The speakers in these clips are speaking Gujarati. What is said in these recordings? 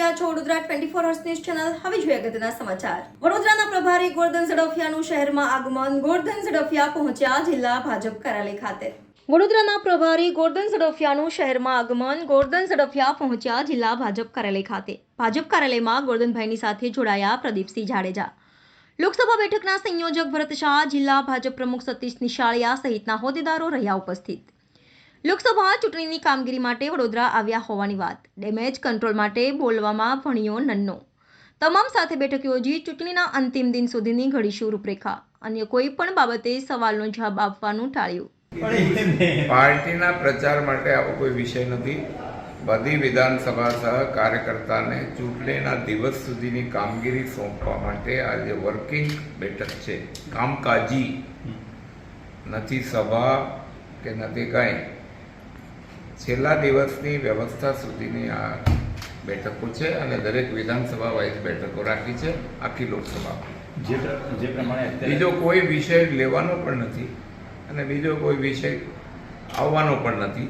રહ્યા છો વડોદરા 24 હર્ષ ન્યૂઝ ચેનલ. હવે જોઈએ અગત્યના સમાચાર. વડોદરાના પ્રભારી ગોરધન ઝડફિયાનું શહેરમાં આગમન. ગોરધન ઝડફિયા પહોંચ્યા જિલ્લા ભાજપ કાર્યાલય ખાતે. વડોદરાના પ્રભારી ગોરધન ઝડફિયાનું શહેરમાં આગમન. ગોરધન ઝડફિયા પહોંચ્યા જિલ્લા ભાજપ કાર્યાલય ખાતે. ભાજપ કાર્યાલયમાં ગોરધનભાઈની સાથે જોડાયા પ્રદીપસિંહ જાડેજા. લોકસભા બેઠકના સંયોજક ભરત શાહ, જિલ્લા ભાજપ પ્રમુખ સતીશ નિશાળિયા સહિતના હોદ્દેદારો રહ્યા ઉપસ્થિત. લોકસભા ચૂંટણીની કામગીરી માટે વડોદરા આવ્યા હોવાની વાત. ડેમેજ કંટ્રોલ માટે બોલવામાં ભણ્યો નન્નો. તમામ સાથે બેઠક યોજી ચૂંટણીના અંતિમ દિન સુધીની ઘડીશું રૂપરેખા. અન્ય કોઈ પણ બાબતે સવાલનો જવાબ આપવાનું ટાળ્યું. પાર્ટીના પ્રચાર માટે આવો કોઈ વિષય નથી. બધી વિધાનસભા સહ કાર્યકર્તાને ચૂંટણીના દિવસ સુધીની કામગીરી સોંપવા માટે આજે વર્કિંગ બેઠક છે. કામકાજી નથી સભા કે નથી કાંઈ. છેલ્લા દિવસની વ્યવસ્થા સુધીની આ બેઠકો છે અને દરેક વિધાનસભા વાઇઝ બેઠકો રાખી છે આખી લોકસભામાં. જે પ્રમાણે બીજો કોઈ વિષય લેવાનો પણ નથી અને બીજો કોઈ વિષય આવવાનો પણ નથી.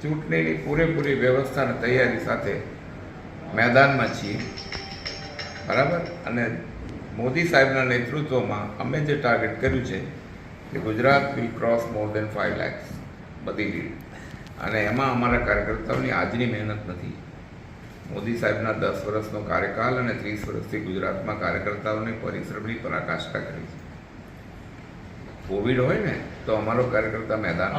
ચૂંટણીની પૂરેપૂરી વ્યવસ્થા અને તૈયારી સાથે મેદાનમાં છીએ, બરાબર. અને મોદી સાહેબના નેતૃત્વમાં અમે જે ટાર્ગેટ કર્યું છે કે Gujarat will cross more than 5 lakhs બધી લીડ, અને એમાં અમારા કાર્યકર્તાઓની આજની મહેનત નથી. મોદી સાહેબના 10 વર્ષનો કાર્યકાલ અને 30 વર્ષથી ગુજરાતમાં કાર્યકર્તાઓની પરિશ્રમની પરાકાષ્ઠા કરી છે. કોવિડ હોય ને તો અમારો કાર્યકર્તા મેદાન